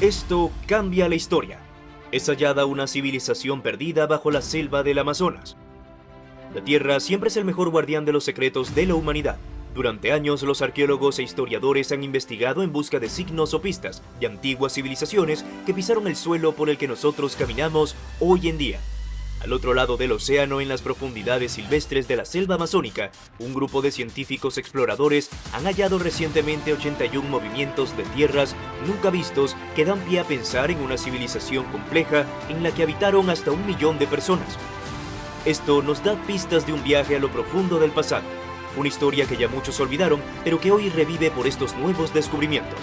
Esto cambia la historia. Es hallada una civilización perdida bajo la selva del Amazonas. La Tierra siempre es el mejor guardián de los secretos de la humanidad. Durante años, los arqueólogos e historiadores han investigado en busca de signos o pistas de antiguas civilizaciones que pisaron el suelo por el que nosotros caminamos hoy en día. Al otro lado del océano, en las profundidades silvestres de la selva amazónica, un grupo de científicos exploradores han hallado recientemente 81 movimientos de tierras nunca vistos que dan pie a pensar en una civilización compleja en la que habitaron hasta 1 millón de personas. Esto nos da pistas de un viaje a lo profundo del pasado, una historia que ya muchos olvidaron, pero que hoy revive por estos nuevos descubrimientos.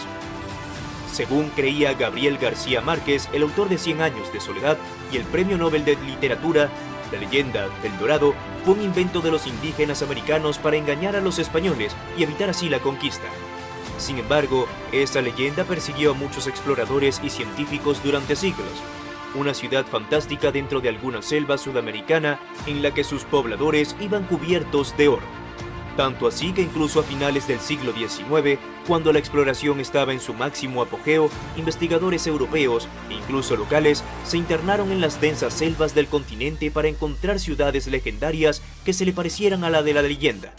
Según creía Gabriel García Márquez, el autor de 100 años de soledad y el Premio Nobel de Literatura, la leyenda del Dorado fue un invento de los indígenas americanos para engañar a los españoles y evitar así la conquista. Sin embargo, esa leyenda persiguió a muchos exploradores y científicos durante siglos. Una ciudad fantástica dentro de alguna selva sudamericana en la que sus pobladores iban cubiertos de oro. Tanto así que incluso a finales del siglo XIX, cuando la exploración estaba en su máximo apogeo, investigadores europeos e incluso locales se internaron en las densas selvas del continente para encontrar ciudades legendarias que se le parecieran a la de la leyenda.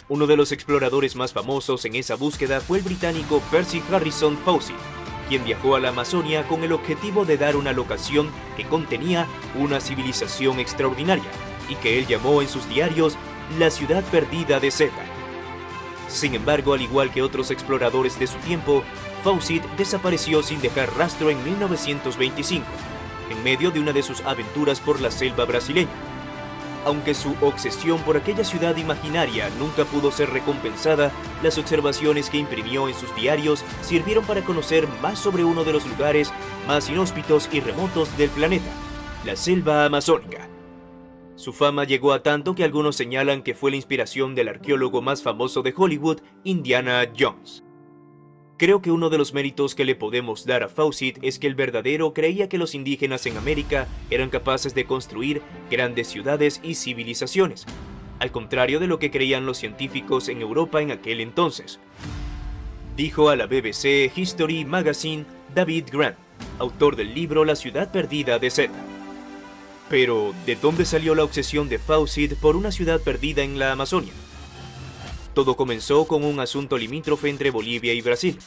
Uno de los exploradores más famosos en esa búsqueda fue el británico Percy Harrison Fawcett, quien viajó a la Amazonia con el objetivo de dar una locación que contenía una civilización extraordinaria y que él llamó en sus diarios la ciudad perdida de Zeta. Sin embargo, al igual que otros exploradores de su tiempo, Fawcett desapareció sin dejar rastro en 1925, en medio de una de sus aventuras por la selva brasileña. Aunque su obsesión por aquella ciudad imaginaria nunca pudo ser recompensada, las observaciones que imprimió en sus diarios sirvieron para conocer más sobre uno de los lugares más inhóspitos y remotos del planeta, la selva amazónica. Su fama llegó a tanto que algunos señalan que fue la inspiración del arqueólogo más famoso de Hollywood, Indiana Jones. Creo que uno de los méritos que le podemos dar a Fawcett es que el verdadero creía que los indígenas en América eran capaces de construir grandes ciudades y civilizaciones, al contrario de lo que creían los científicos en Europa en aquel entonces. Dijo a la BBC History Magazine David Grant, autor del libro La ciudad perdida de Zeta. Pero, ¿de dónde salió la obsesión de Fawcett por una ciudad perdida en la Amazonia? Todo comenzó con un asunto limítrofe entre Bolivia y Brasil.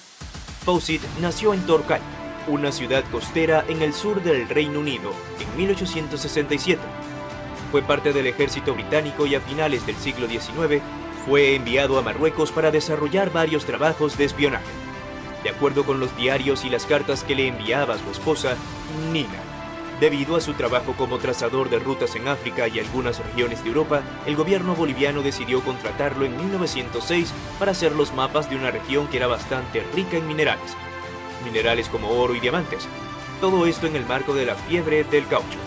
Fawcett nació en Torcay, una ciudad costera en el sur del Reino Unido, en 1867. Fue parte del ejército británico y a finales del siglo XIX fue enviado a Marruecos para desarrollar varios trabajos de espionaje. De acuerdo con los diarios y las cartas que le enviaba a su esposa, Nina. Debido a su trabajo como trazador de rutas en África y algunas regiones de Europa, el gobierno boliviano decidió contratarlo en 1906 para hacer los mapas de una región que era bastante rica en minerales como oro y diamantes. Todo esto en el marco de la fiebre del caucho.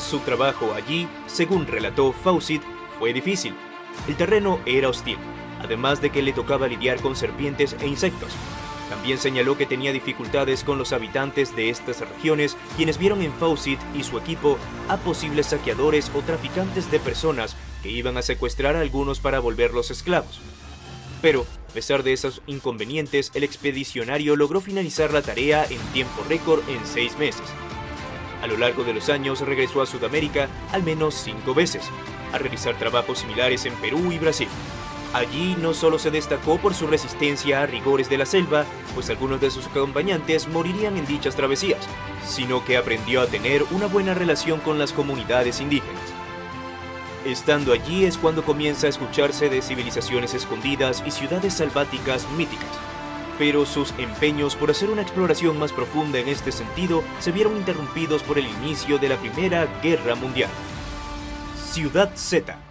Su trabajo allí, según relató Fawcett, fue difícil. El terreno era hostil, además de que le tocaba lidiar con serpientes e insectos. También señaló que tenía dificultades con los habitantes de estas regiones, quienes vieron en Fawcett y su equipo a posibles saqueadores o traficantes de personas que iban a secuestrar a algunos para volverlos esclavos. Pero, a pesar de esos inconvenientes, el expedicionario logró finalizar la tarea en tiempo récord en 6 meses. A lo largo de los años regresó a Sudamérica al menos 5 veces, a realizar trabajos similares en Perú y Brasil. Allí no solo se destacó por su resistencia a rigores de la selva, pues algunos de sus acompañantes morirían en dichas travesías, sino que aprendió a tener una buena relación con las comunidades indígenas. Estando allí es cuando comienza a escucharse de civilizaciones escondidas y ciudades selváticas míticas. Pero sus empeños por hacer una exploración más profunda en este sentido se vieron interrumpidos por el inicio de la Primera Guerra Mundial. Ciudad Zeta.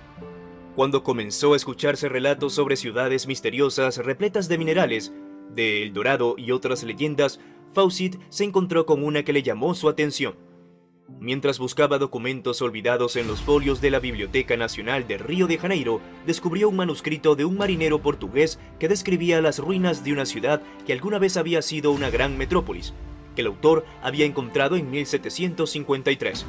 Cuando comenzó a escucharse relatos sobre ciudades misteriosas repletas de minerales, de El Dorado y otras leyendas, Fawcett se encontró con una que le llamó su atención. Mientras buscaba documentos olvidados en los folios de la Biblioteca Nacional de Río de Janeiro, descubrió un manuscrito de un marinero portugués que describía las ruinas de una ciudad que alguna vez había sido una gran metrópolis, que el autor había encontrado en 1753.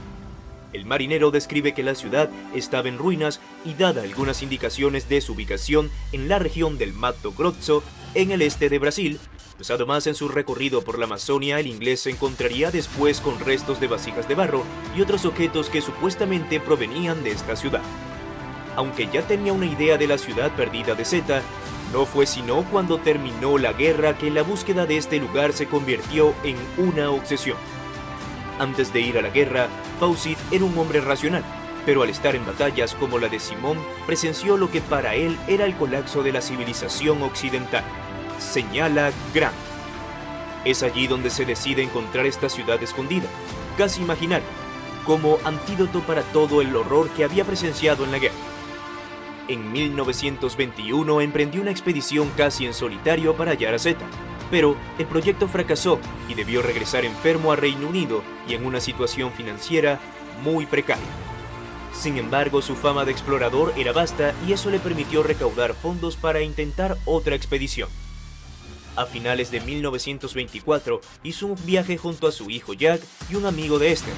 El marinero describe que la ciudad estaba en ruinas y dada algunas indicaciones de su ubicación en la región del Mato Grosso, en el este de Brasil, pues además en su recorrido por la Amazonia el inglés se encontraría después con restos de vasijas de barro y otros objetos que supuestamente provenían de esta ciudad. Aunque ya tenía una idea de la ciudad perdida de Zeta, no fue sino cuando terminó la guerra que la búsqueda de este lugar se convirtió en una obsesión. Antes de ir a la guerra, Fawcett era un hombre racional, pero al estar en batallas como la de Simón, presenció lo que para él era el colapso de la civilización occidental, señala Grant. Es allí donde se decide encontrar esta ciudad escondida, casi imaginaria, como antídoto para todo el horror que había presenciado en la guerra. En 1921 emprendió una expedición casi en solitario para hallar a Zeta, pero el proyecto fracasó y debió regresar enfermo a Reino Unido y en una situación financiera muy precaria. Sin embargo, su fama de explorador era vasta y eso le permitió recaudar fondos para intentar otra expedición. A finales de 1924 hizo un viaje junto a su hijo Jack y un amigo de este.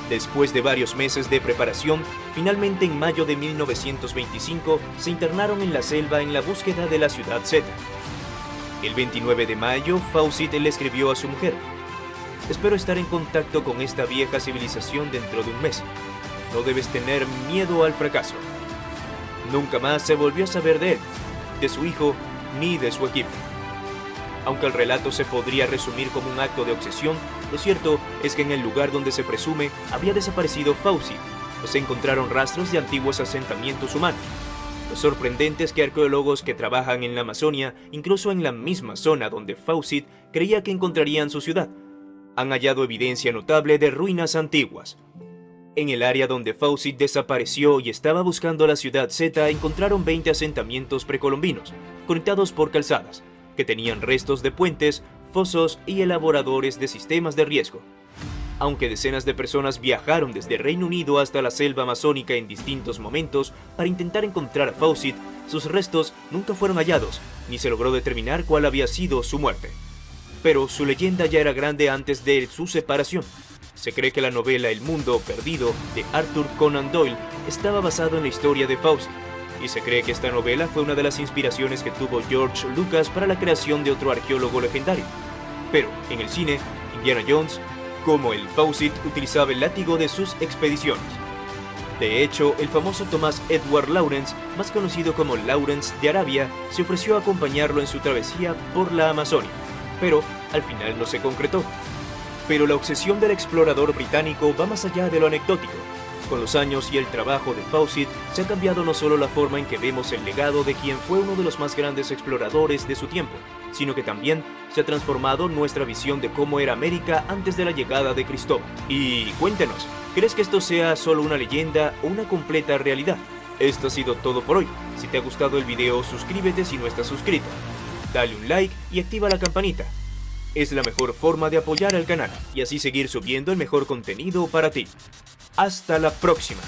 Después de varios meses de preparación, finalmente en mayo de 1925 se internaron en la selva en la búsqueda de la ciudad Zeta. El 29 de mayo, Fawcett le escribió a su mujer: «Espero estar en contacto con esta vieja civilización dentro de un mes. No debes tener miedo al fracaso». Nunca más se volvió a saber de él, de su hijo, ni de su equipo. Aunque el relato se podría resumir como un acto de obsesión, lo cierto es que en el lugar donde se presume había desaparecido Fawcett, pues se encontraron rastros de antiguos asentamientos humanos. Lo sorprendente es que arqueólogos que trabajan en la Amazonia, incluso en la misma zona donde Fawcett creía que encontrarían su ciudad, han hallado evidencia notable de ruinas antiguas. En el área donde Fawcett desapareció y estaba buscando la ciudad Zeta, encontraron 20 asentamientos precolombinos, conectados por calzadas, que tenían restos de puentes, fosos y elaboradores de sistemas de riesgo. Aunque decenas de personas viajaron desde Reino Unido hasta la selva amazónica en distintos momentos para intentar encontrar a Fawcett, sus restos nunca fueron hallados, ni se logró determinar cuál había sido su muerte. Pero su leyenda ya era grande antes de su separación. Se cree que la novela El Mundo Perdido de Arthur Conan Doyle estaba basado en la historia de Fawcett, y se cree que esta novela fue una de las inspiraciones que tuvo George Lucas para la creación de otro arqueólogo legendario. Pero, en el cine, Indiana Jones, como el Fawcett, utilizaba el látigo de sus expediciones. De hecho, el famoso Thomas Edward Lawrence, más conocido como Lawrence de Arabia, se ofreció a acompañarlo en su travesía por la Amazonia, pero al final no se concretó. Pero la obsesión del explorador británico va más allá de lo anecdótico. Con los años y el trabajo de Fawcett, se ha cambiado no solo la forma en que vemos el legado de quien fue uno de los más grandes exploradores de su tiempo, sino que también se ha transformado nuestra visión de cómo era América antes de la llegada de Cristóbal. Y cuéntanos, ¿crees que esto sea solo una leyenda o una completa realidad? Esto ha sido todo por hoy. Si te ha gustado el video, suscríbete si no estás suscrito. Dale un like y activa la campanita. Es la mejor forma de apoyar al canal y así seguir subiendo el mejor contenido para ti. Hasta la próxima.